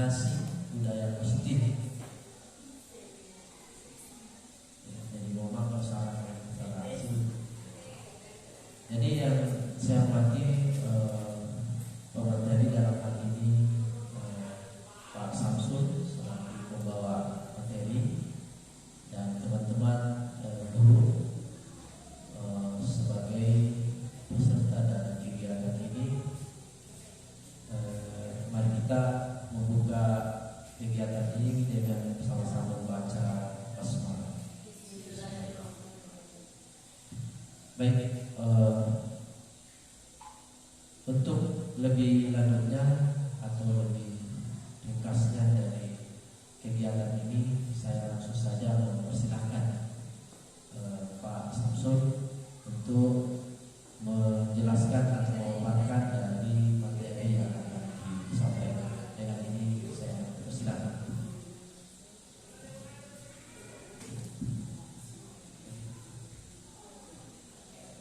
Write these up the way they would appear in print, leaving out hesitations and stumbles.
diseminasi budaya positif. Jadi ngomong masalah asli. Jadi yang saya hormati pemateri dalam hal ini Pak Samsul selaku pembawa materi dan teman-teman guru sebagai peserta dalam kegiatan ini. Mari kita membuka kegiatan ini dengan sama-sama membaca basmalah. Baik, untuk lebih lanjutnya atau lebih ringkasnya dari kegiatan ini, saya langsung saja mempersilahkan Pak Samsul untuk menjelaskan atau memaparkan dari materi yang akan disampaikan. Dengan ini saya persilahkan.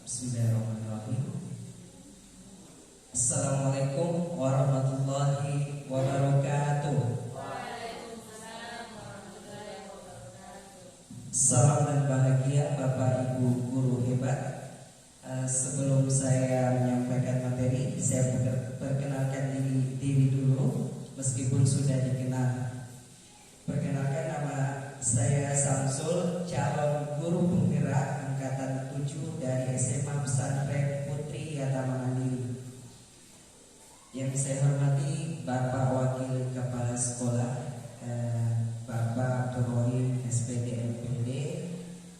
Bismillahirrahmanirrahim. Assalamualaikum warahmatullahi wabarakatuh. Salam dan bahagia Bapak Ibu guru hebat. Sebelum saya menyampaikan materi, saya perkenalkan diri dulu, meskipun sudah dikenal. Perkenalkan, nama saya Samsul, calon guru penggerak angkatan 7 dari SMA Pesantren Putri Yatama Mandiri. Yang saya hormati Bapak Wakil Kepala Sekolah, Bapak Abdurrahim SPD LPD,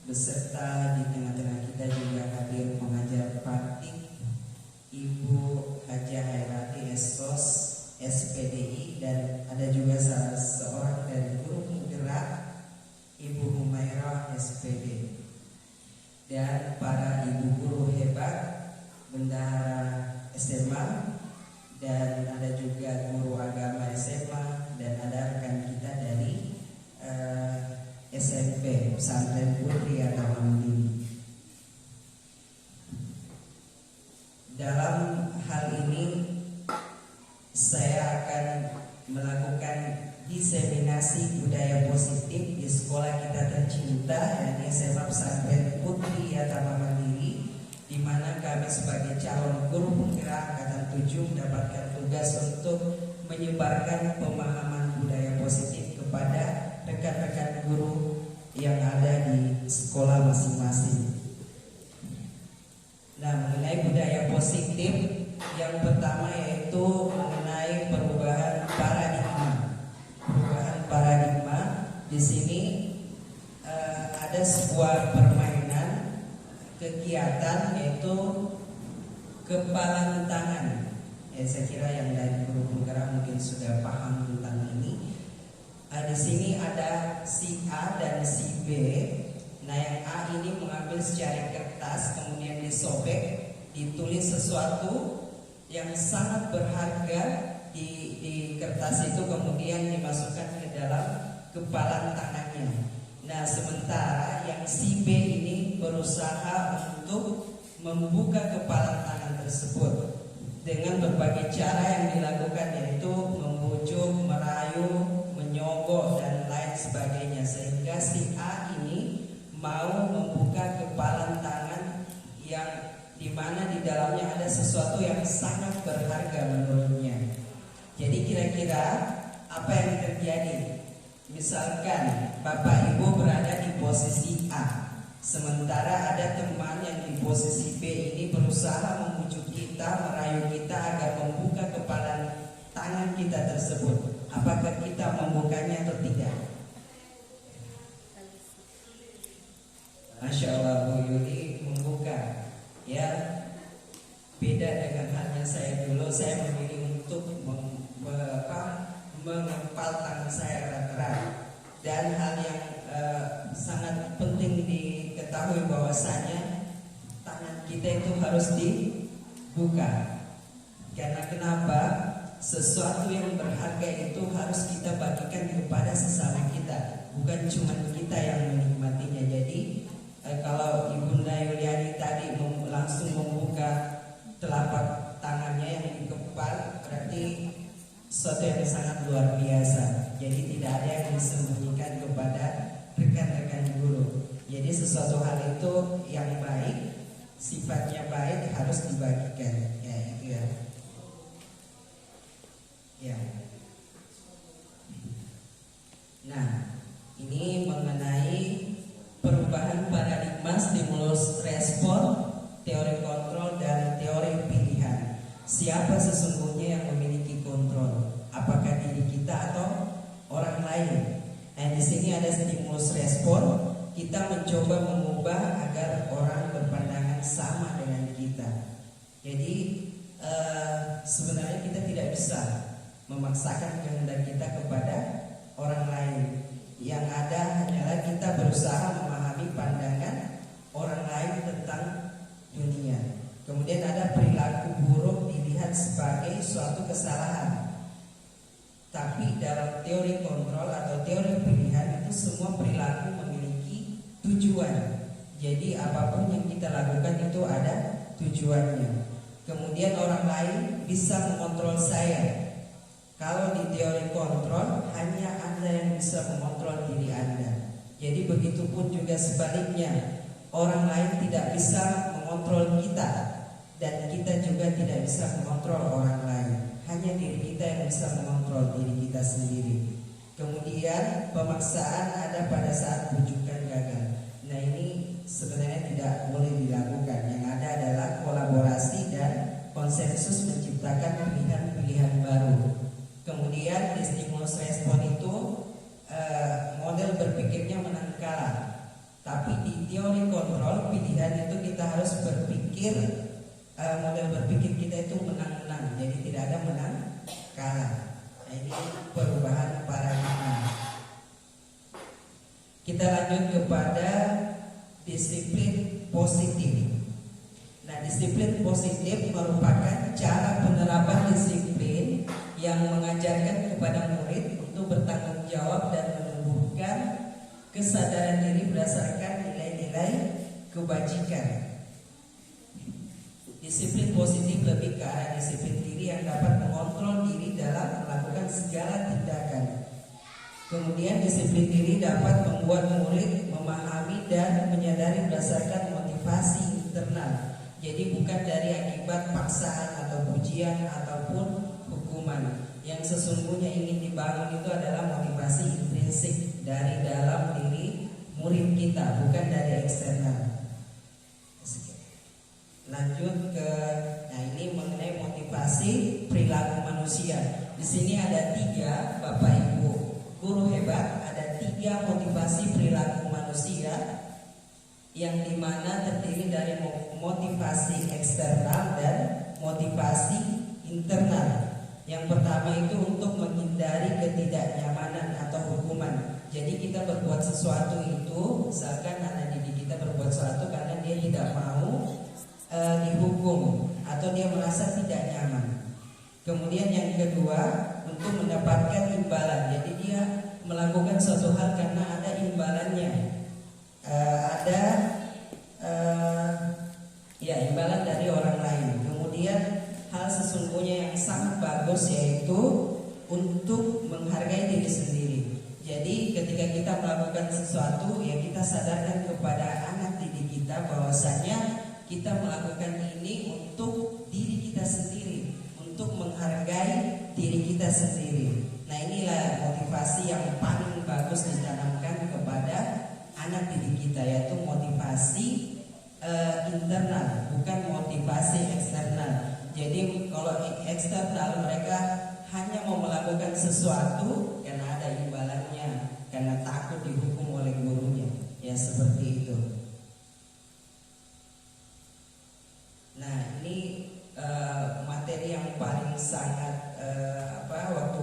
beserta di tengah-tengah kita juga hadir pengajar praktik Ibu Hajah Hairati SOS SPDI, dan ada juga salah seorang dari guru penggerak Ibu Humairah SPD, dan para ibu guru hebat, bendahara SMA, dan ada juga guru agama SMA, dan ada rekan kita dari SMP Pesantren Putri Yatama Mandiri. Dalam hal ini saya akan melakukan diseminasi budaya positif di sekolah kita tercinta, yakni SMA Pesantren Putri Yatama Mandiri, di mana kami sebagai calon guru penggerak angkatan 7 mendapatkan tugas untuk menyebarkan pemahaman budaya positif kepada rekan-rekan guru yang ada di sekolah masing-masing. Nah, mengenai budaya positif, yang pertama yaitu mengenai perubahan paradigma. Perubahan paradigma di sini ada sebuah permainan kegiatan yaitu kepalan tangan. Saya kira yang dari guru penggerak mungkin sudah paham tentang ini. Di sini ada si A dan si B. Nah, yang A ini mengambil secari kertas, kemudian disobek, ditulis sesuatu yang sangat berharga di kertas itu, kemudian dimasukkan ke dalam kepalan tangannya. Nah, sementara yang si B ini berusaha untuk membuka kepalan tangan tersebut dengan berbagai cara yang dilakukan, yaitu membujuk, merayu, menyogok, dan lain sebagainya, sehingga si A ini mau membuka kepalan tangan yang dimana di dalamnya ada sesuatu yang sangat berharga menurutnya. Jadi kira-kira apa yang terjadi? Misalkan Bapak Ibu berada di posisi A, sementara ada teman yang di posisi B ini berusaha membujuk kita, merayu kita agar membuka kepalan tangan kita tersebut. Apakah kita membukanya atau tidak? Masya Allah, Bu Yuli membuka. Ya, beda dengan halnya saya dulu. Saya memilih untuk mengepal tangan saya erat-erat. Dan hal yang sangat penting diketahui bahwasanya tangan kita itu harus dibuka. Karena kenapa? Sesuatu yang berharga itu harus kita bagikan kepada sesama kita, bukan cuma kita yang menikmatinya. Jadi kalau Ibunda Yuliani tadi langsung membuka telapak tangannya yang dikepal, berarti sesuatu yang sangat luar biasa. Jadi tidak ada yang disembunyikan kepada rekan-rekan guru. Jadi sesuatu hal itu yang baik, sifatnya baik harus dibagikan. Ya, itu ya. Ya. Nah, ini mengenai perubahan paradigma stimulus respon, teori kontrol dan teori pilihan. Siapa sesungguhnya yang memiliki kontrol? Apakah diri kita atau orang lain? Nah, di sini ada stimulus respon. Kita mencoba mengubah agar orang berpandangan sama dengan kita. Jadi sebenarnya kita tidak bisa memaksakan kehendak kita kepada orang lain. Yang ada hanyalah kita berusaha memahami pandangan orang lain tentang dunia. Kemudian ada perilaku buruk dilihat sebagai suatu kesalahan. Tapi dalam teori kontrol atau teori pilihan itu semua perilaku memiliki tujuan. Jadi apapun yang kita lakukan itu ada tujuannya. Kemudian orang lain bisa mengontrol saya. Kalau di teori kontrol hanya Anda yang bisa mengontrol diri Anda. Jadi begitu pun juga sebaliknya, orang lain tidak bisa mengontrol kita dan kita juga tidak bisa mengontrol orang lain. Hanya diri kita yang bisa mengontrol diri kita sendiri. Kemudian pemaksaan ada pada saat bujukan gagal. Nah, ini sebenarnya tidak boleh dilakukan. Yang ada adalah kolaborasi dan konsensus menciptakan pilihan-pilihan baru. Kemudian di stimulus respon itu model berpikirnya menang kalah. Tapi di teori kontrol pilihan itu kita harus berpikir model berpikir kita itu menang-menang. Jadi tidak ada menang kalah. Nah, ini perubahan paradigma. Kita lanjut kepada disiplin positif. Nah, disiplin positif merupakan cara penerapan disiplin yang mengajarkan kepada murid untuk bertanggung jawab dan menumbuhkan kesadaran diri berdasarkan nilai-nilai kebajikan. Disiplin positif lebih ke arah disiplin diri yang dapat mengontrol diri dalam melakukan segala tindakan. Kemudian disiplin diri dapat membuat murid memahami dan menyadari berdasarkan motivasi internal. Jadi bukan dari akibat paksaan atau pujian ataupun hukuman. Yang sesungguhnya ingin dibangun itu adalah motivasi intrinsik dari dalam diri murid kita, bukan dari eksternal. Lanjut ke, nah ini mengenai motivasi perilaku manusia. Di sini ada 3, Bapak Ibu guru hebat, ada 3 motivasi perilaku manusia yang dimana terdiri dari motivasi eksternal dan motivasi internal. Yang pertama itu untuk menghindari ketidaknyamanan atau hukuman. Jadi kita berbuat sesuatu itu, misalkan anak didik kita berbuat sesuatu karena dia tidak mau dihukum atau dia merasa tidak nyaman. Kemudian yang kedua untuk mendapatkan imbalan. Jadi dia melakukan suatu hal karena ada imbalannya. Imbalan dari orang lain. Kemudian hal sesungguhnya yang sangat bagus yaitu untuk menghargai diri sendiri. Jadi ketika kita melakukan sesuatu, ya kita sadarkan kepada anak didik kita bahwasanya kita melakukan ini untuk diri kita sendiri, untuk menghargai diri kita sendiri. Nah, inilah motivasi yang paling bagus ditanamkan kepada anak didik kita, yaitu motivasi internal, bukan motivasi eksternal. Jadi kalau eksternal mereka hanya mau melakukan sesuatu karena ada imbalannya, karena takut dihukum oleh gurunya, ya seperti itu. Nah, ini materi yang paling sangat waktu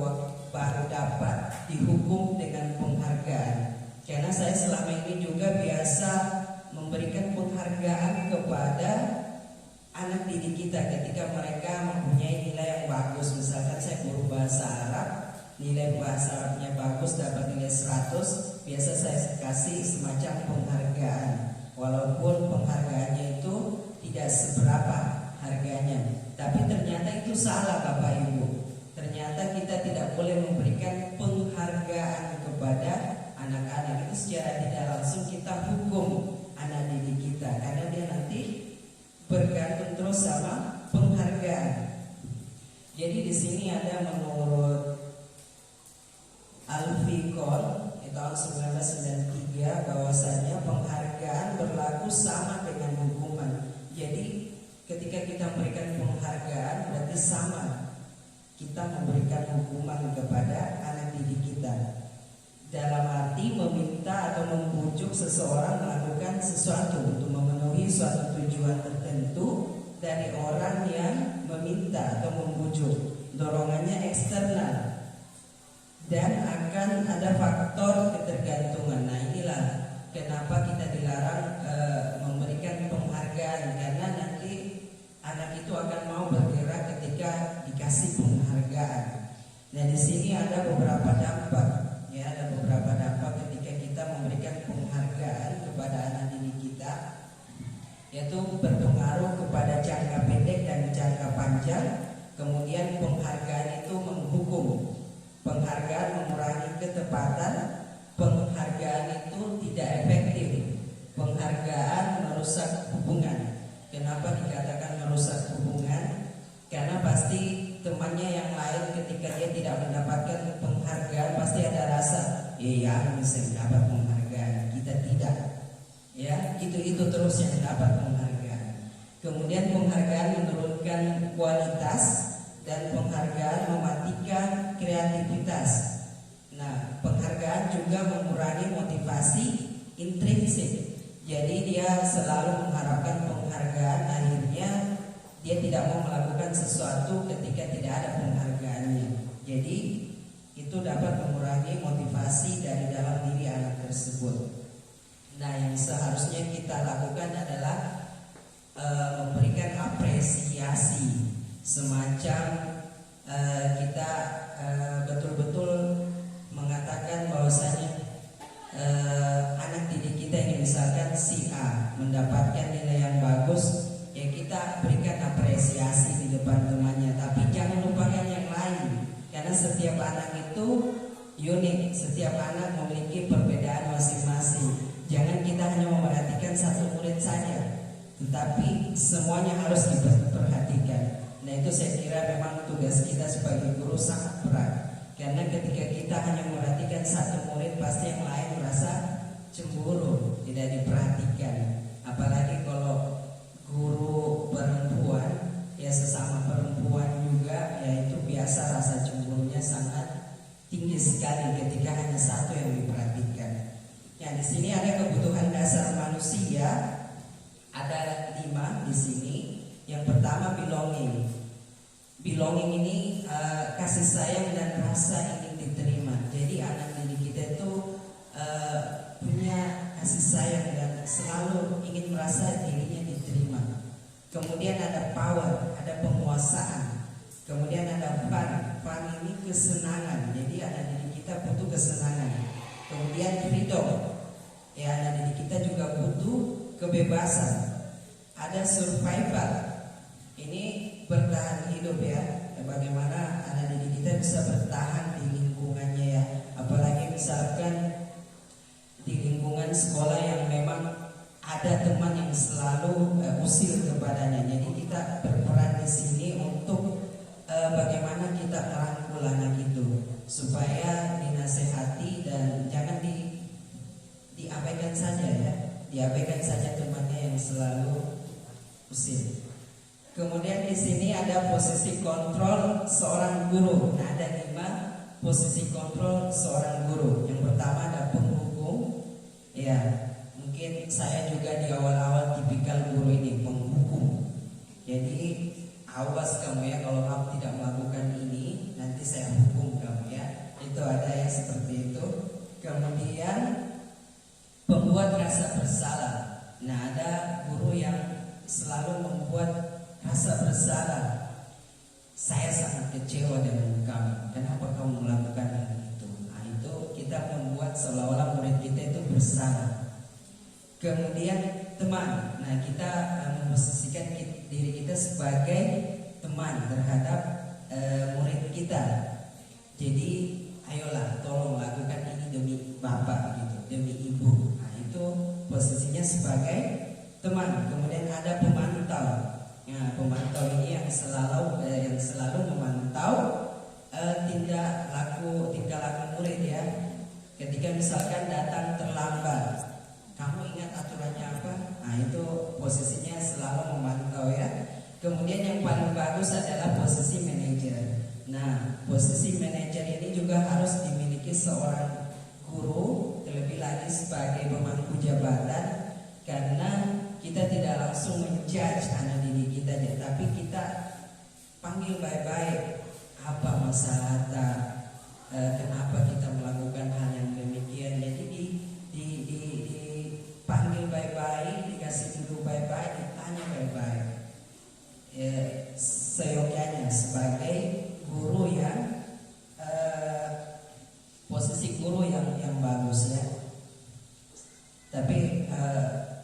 baru dapat dihukum dengan penghargaan. Karena saya selama ini juga biasa memberikan penghargaan kepada anak didik kita ketika mereka mempunyai nilai yang bagus. Misalkan saya guru bahasa Arab, nilai bahasa Arabnya bagus, dapat nilai 100, biasa saya kasih semacam penghargaan. Walaupun penghargaannya itu tidak seberapa harganya, tapi ternyata itu salah Bapak Ibu. ternyata kita tidak boleh memberikan penghargaan kepada anak-anak. Itu secara tidak langsung kita hukum anak didik kita, karena dia nanti bergantung terus sama penghargaan. Jadi di sini ada menurut Al-Fiqh tahun 1993 bahwasanya penghargaan berlaku sama dengan hukuman. Jadi ketika kita memberikan penghargaan berarti sama kita memberikan hukuman kepada anak didik kita. Dalam arti meminta atau membujuk seseorang melakukan sesuatu untuk memenuhi suatu tujuan tertentu dari orang yang meminta atau membujuk. Dorongannya eksternal dan akan ada faktor ketergantungan. Nah, inilah kenapa kita dilarang memberikan penghargaan, karena nanti anak itu akan mau bergerak ketika dikasih penghargaan. Nah, di sini ada beberapa dampak, ya, ada beberapa dampak ketika kita memberikan penghargaan kepada anak didik kita, yaitu berpengaruh kepada jangka pendek dan jangka panjang. Kemudian penghargaan itu menghukum. Penghargaan mengurangi ketepatan, penghargaan itu tidak efektif, penghargaan merusak hubungan. Kenapa dikatakan merusak hubungan? Karena pasti temannya yang lain ketika dia tidak mendapatkan penghargaan pasti ada rasa, ya bisa mendapat penghargaan, kita tidak. Ya, itu terus yang mendapat penghargaan. Kemudian penghargaan menurunkan kualitas dan penghargaan mematikan kreativitas. Nah, penghargaan juga mengurangi motivasi intrinsik. Jadi dia selalu mengharapkan penghargaan, akhirnya dia tidak mau melakukan sesuatu ketika tidak ada penghargaannya. Jadi itu dapat mengurangi motivasi dari dalam diri anak tersebut. Nah, yang seharusnya kita lakukan adalah memberikan apresiasi, semacam kita betul-betul mengatakan bahwasanya anak didik kita ini, misalkan si A mendapatkan nilai yang bagus, ya kita berikan apresiasi di depan temannya, tapi jangan lupakan yang lain, karena setiap anak itu unik, setiap anak memiliki perbedaan masing-masing. Jangan kita hanya memperhatikan satu murid saja, tetapi semuanya harus diperhatikan. Nah, itu saya kira memang tugas kita sebagai guru sangat berat, karena ketika kita hanya memperhatikan satu murid pasti yang lain merasa cemburu, tidak diperhatikan. Apalagi kalau guru perempuan, ya sesama perempuan juga, ya itu biasa rasa cemburunya sangat tinggi sekali ketika hanya satu yang diperhatikan. Ya, di sini ada kebutuhan dasar manusia, ada 5 di sini. Yang pertama belonging. Belonging ini kasih sayang dan rasa ingin diterima. Jadi anak didik kita itu punya kasih sayang dan selalu ingin merasa dirinya diterima. Kemudian ada power, ada penguasaan. Kemudian ada fun. Fun ini kesenangan. Jadi anak didik kita butuh kesenangan. Kemudian freedom. Ya, anak didik kita juga butuh kebebasan. Ada survival. Ini bertahan hidup, ya. Bagaimana anak didik kita bisa bertahan di lingkungannya, ya. Apalagi misalkan di lingkungan sekolah yang memang ada teman yang selalu usil kepadanya. Jadi kita berperan di sini untuk bagaimana kita merangkul anak itu supaya dinasehati dan jangan diabaikan saja, ya. Diabaikan saja temannya yang selalu usil. Kemudian di sini ada posisi kontrol seorang guru. Nah, ada 5 posisi kontrol seorang guru. Yang pertama ada penghukum. Ya, mungkin saya juga di awal-awal tipikal guru ini, penghukum. Jadi awas kamu, ya, kalau kamu tidak melakukan ini, nanti saya hukum kamu, ya. Itu ada yang seperti itu. Kemudian pembuat rasa bersalah. Nah, ada guru yang selalu membuat rasa bersalah. Saya sangat kecewa dengan kamu. Kenapa kamu melakukan hal itu? Nah, itu kita membuat seolah-olah murid kita itu bersalah. Kemudian teman. Nah, kita memposisikan diri kita sebagai teman terhadap murid kita. Jadi ayolah tolong lakukan ini demi bapak gitu, demi ibu. Nah itu posisinya sebagai teman. Kemudian ada pemantau. Nah pemantau ini yang selalu memantau tingkah laku murid ya. Ketika misalkan datang terlambat, kamu ingat aturannya apa? Nah itu posisinya selalu memantau ya. Kemudian yang paling bagus adalah posisi manajer. Nah posisi manajer ini juga harus dimiliki seorang guru, terlebih lagi sebagai pemangku jabatan, karena kita tidak langsung menjudge anak didik kita, tapi kita panggil baik-baik. Apa masalah kenapa kita melakukan hal yang demikian? Jadi dipanggil baik-baik, dikasih duduk baik-baik, ditanya baik-baik. Seyogyanya sebagai guru yang posisi guru yang bagus ya. Tapi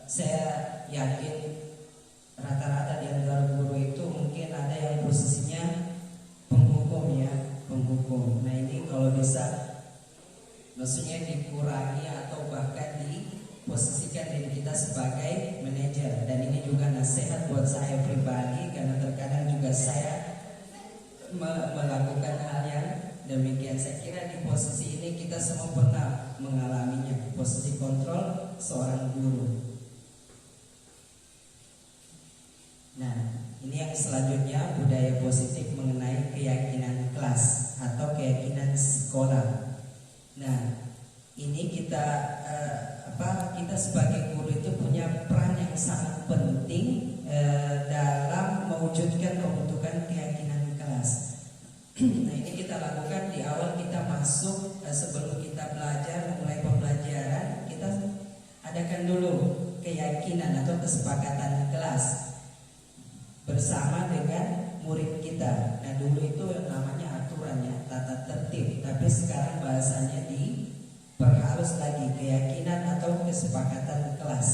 saya yakin rata-rata di antara guru itu mungkin ada yang posisinya penghukum. Nah ini kalau bisa maksudnya dikurangi atau bahkan diposisikan diri kita sebagai manajer. Dan ini juga nasihat buat saya pribadi, karena terkadang juga saya melakukan hal yang demikian. Saya kira di posisi ini kita semua pernah mengalaminya, posisi kontrol seorang guru. Nah ini yang selanjutnya, budaya positif mengenai keyakinan kelas atau keyakinan sekolah. Nah, ini kita sebagai guru itu punya peran yang sangat penting dalam mewujudkan pembentukan keyakinan kelas. Nah, ini kita lakukan di awal kita masuk, sebelum kita belajar, mulai pembelajaran, kita adakan dulu keyakinan atau kesepakatan kelas bersama dengan murid kita. Nah dulu itu namanya aturannya tata tertib, tapi sekarang bahasanya diperhalus lagi, keyakinan atau kesepakatan kelas.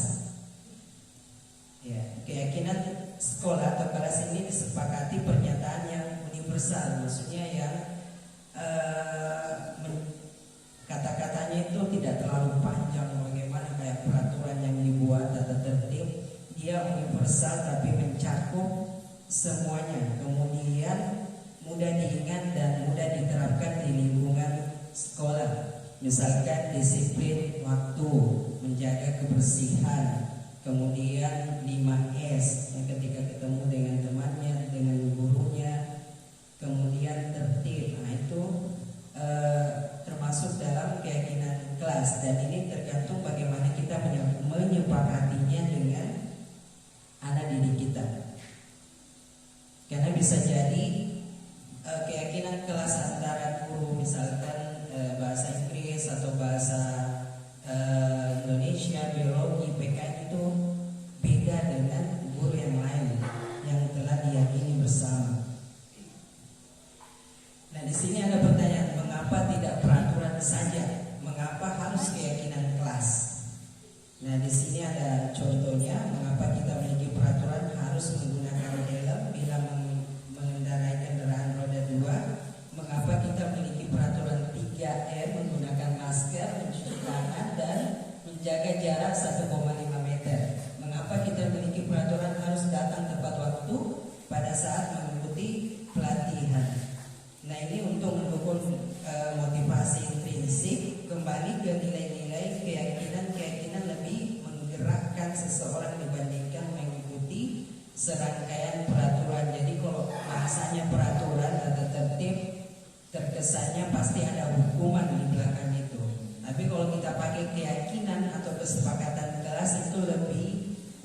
Ya, keyakinan sekolah atau kelas ini disepakati pernyataan yang universal, maksudnya yang kata-katanya itu tidak terlalu panjang bagaimana kayak peraturan yang dibuat tata tertib. Dia universal tapi mencakup semuanya, kemudian mudah diingat dan mudah diterapkan di lingkungan sekolah. Misalkan disiplin waktu, menjaga kebersihan, kemudian 5S yang ketika ketemu dengan temannya, dengan gurunya, kemudian tertib. Nah itu termasuk dalam keyakinan kelas, dan ini tergantung bagaimana kita menyepakatinya dengan anak didik kita. Karena bisa jadi keyakinan kelas antara guru misalkan bahasa Inggris atau bahasa Indonesia, biologi, PKN itu beda dengan guru yang lain yang telah diyakini bersama. Nah di sini ada pertanyaan, mengapa tidak peraturan saja? Mengapa harus keyakinan kelas? Nah di sini ada contohnya mengapa kita memiliki peraturan harus menggunakan helm bila mengendarai kendaraan roda 2. Mengapa kita memiliki peraturan 3M menggunakan masker, mencuci tangan dan menjaga jarak 1,5 meter. Mengapa kita memiliki peraturan harus datang tepat waktu pada saat mengikuti pelatihan. Nah ini untuk mendukung motivasi intrinsik, kembali ke nilai-nilai keyakinan lebih menggerakkan seseorang dibandingkan mengikuti serangkaian peraturan. Jadi kalau bahasanya peraturan tata tertib, terkesannya pasti ada hukuman di belakang itu. Tapi kalau kita pakai keyakinan atau kesepakatan kelas itu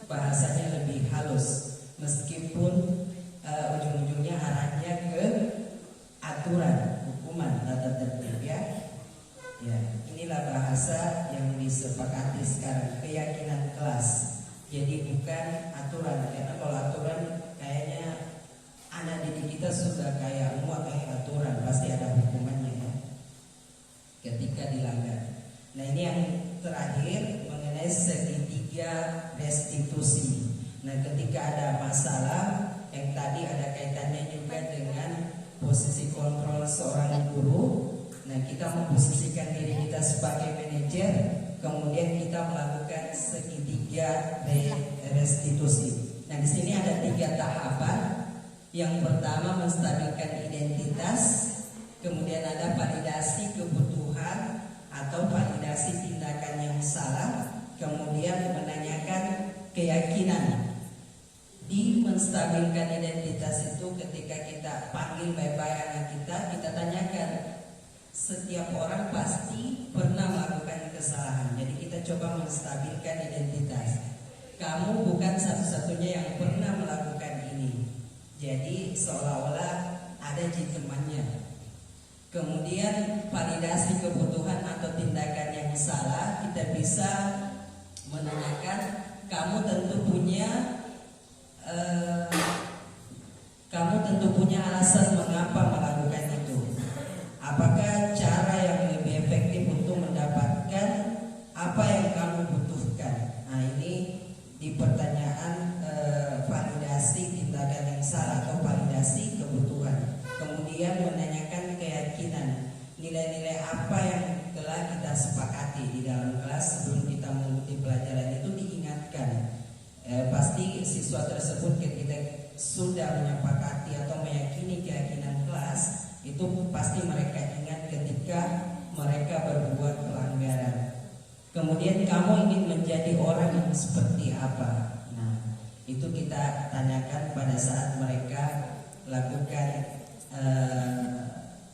bahasanya lebih halus, meskipun ujung-ujungnya arahnya ke aturan, hukuman, tata tertib ya. Ya, inilah bahasa yang disepakati sekarang, keyakinan kelas. Jadi bukan aturan, karena kalau aturan kayaknya anak didik kita sudah kayak muak kayak aturan, pasti ada hukumannya ya ketika dilanggar. Nah ini yang terakhir mengenai segitiga restitusi. Nah ketika ada masalah yang tadi ada kaitannya juga dengan posisi kontrol seorang guru. Nah, kita memposisikan diri kita sebagai manajer, kemudian kita melakukan segitiga restitusi. Nah, di sini ada 3 tahapan. Yang pertama menstabilkan identitas, kemudian ada validasi kebutuhan atau validasi tindakan yang salah, kemudian menanyakan keyakinan. Di menstabilkan identitas itu ketika kita panggil bye-bye anak kita tanyakan, setiap orang pasti pernah melakukan kesalahan. Jadi kita coba menstabilkan identitas. Kamu bukan satu-satunya yang pernah melakukan ini. Jadi seolah-olah ada judgementnya. Kemudian validasi kebutuhan atau tindakan yang salah, kita bisa menanyakan, kamu tentu punya alasan mengapa melakukan itu. Apakah cara yang lebih efektif untuk mendapatkan apa yang kamu butuhkan? Nah, ini di pertanyaan validasi tindakan yang salah atau validasi kebutuhan. Kemudian menanyakan keyakinan, nilai-nilai apa yang telah kita sepakati di dalam kelas sebelum kita mengikuti pelajaran itu diingatkan. Pasti siswa tersebut ketika sudah menyepakati atau meyakini keyakinan kelas, itu pasti mereka ingat ketika mereka berbuat pelanggaran. Kemudian kamu ingin menjadi orang yang seperti apa? Nah, itu kita tanyakan pada saat mereka lakukan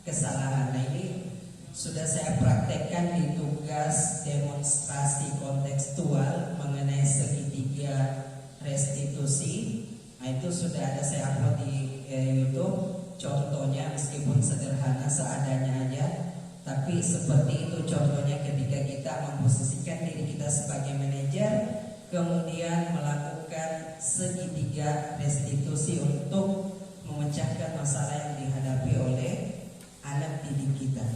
kesalahan. Nah, ini sudah saya praktekkan di tugas demonstrasi kontekstual mengenai segitiga restitusi. Nah, itu sudah ada saya upload di YouTube. Contohnya meskipun sederhana seadanya aja, tapi seperti itu contohnya ketika kita memposisikan diri kita sebagai manajer, kemudian melakukan segitiga restitusi untuk memecahkan masalah yang dihadapi oleh anak didik kita.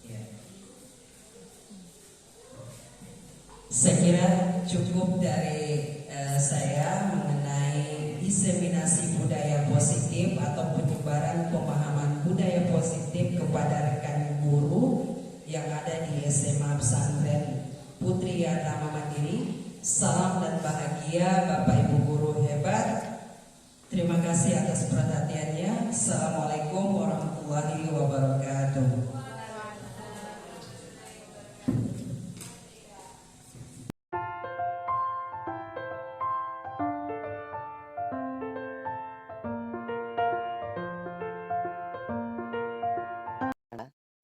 Ya. Saya kira cukup dari saya mengenai diseminasi budaya positif atau penyebaran pemahaman budaya positif kepada rekan guru yang ada di SMA Pesantren Putri Agama Mandiri. Salam dan bahagia Bapak Ibu guru hebat. Terima kasih atas perhatiannya. Assalamualaikum warahmatullahi wabarakatuh.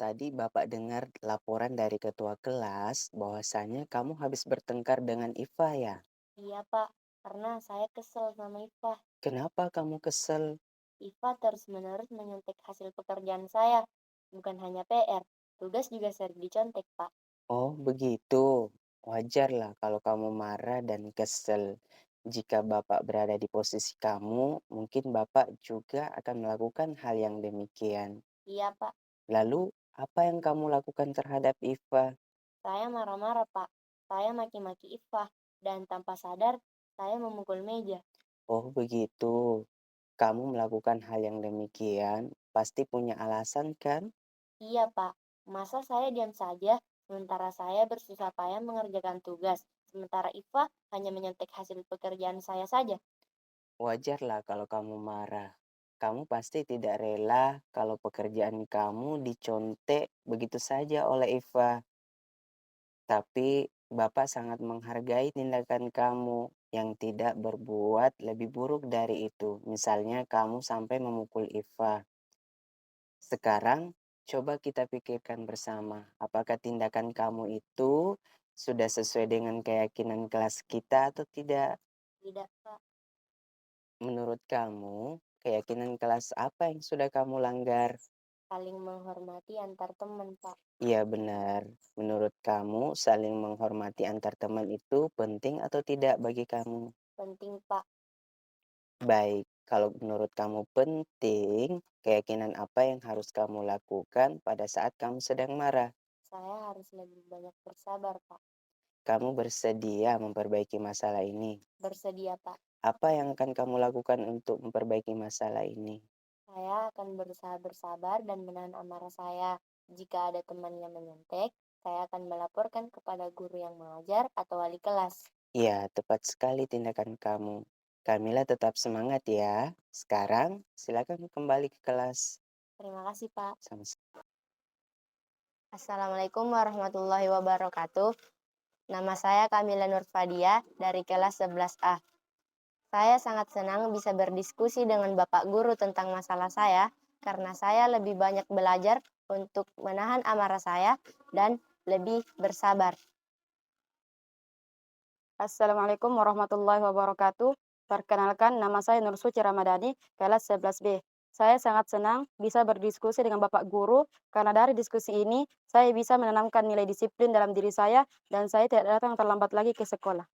Tadi Bapak dengar laporan dari ketua kelas bahwasanya kamu habis bertengkar dengan Iva ya? Iya Pak, karena saya kesel sama Iva. Kenapa kamu kesel? Iva terus-menerus menyontek hasil pekerjaan saya. Bukan hanya PR, tugas juga sering dicontek Pak. Oh begitu. Wajarlah kalau kamu marah dan kesel. Jika Bapak berada di posisi kamu, mungkin Bapak juga akan melakukan hal yang demikian. Iya Pak, Lalu, apa yang kamu lakukan terhadap Iva? saya marah-marah Pak. Saya maki-maki Iva, dan tanpa sadar saya memukul meja. Oh begitu. Kamu melakukan hal yang demikian, pasti punya alasan kan? Iya Pak, masa saya diam saja sementara saya bersusah payah mengerjakan tugas, sementara Iva hanya menyontek hasil pekerjaan saya saja. Wajarlah kalau kamu marah. Kamu pasti tidak rela kalau pekerjaan kamu dicontek begitu saja oleh Eva. Tapi Bapak sangat menghargai tindakan kamu yang tidak berbuat lebih buruk dari itu. Misalnya kamu sampai memukul Eva. Sekarang coba kita pikirkan bersama, apakah tindakan kamu itu sudah sesuai dengan keyakinan kelas kita atau tidak? Tidak Pak, Menurut kamu, keyakinan kelas apa yang sudah kamu langgar? saling menghormati antar teman Pak. Iya benar. Menurut kamu, saling menghormati antar teman itu penting atau tidak bagi kamu? Penting Pak. Baik, kalau menurut kamu penting, keyakinan apa yang harus kamu lakukan pada saat kamu sedang marah? Saya harus lebih banyak bersabar, Pak. Kamu bersedia memperbaiki masalah ini? Bersedia, Pak. Apa yang akan kamu lakukan untuk memperbaiki masalah ini? Saya akan berusaha bersabar dan menahan amarah saya. Jika ada teman yang menyontek, saya akan melaporkan kepada guru yang mengajar atau wali kelas. Ya, tepat sekali tindakan kamu. Kamila tetap semangat ya. Sekarang silakan kembali ke kelas. Terima kasih, Pak. Sama-sama. Assalamualaikum warahmatullahi wabarakatuh. Nama saya Kamila Nurfadia dari kelas 11A. Saya sangat senang bisa berdiskusi dengan Bapak Guru tentang masalah saya karena saya lebih banyak belajar untuk menahan amarah saya dan lebih bersabar. Assalamualaikum warahmatullahi wabarakatuh. Perkenalkan, nama saya Nur Suci Ramadhani, kelas 11B. Saya sangat senang bisa berdiskusi dengan Bapak Guru, karena dari diskusi ini saya bisa menanamkan nilai disiplin dalam diri saya dan saya tidak datang terlambat lagi ke sekolah.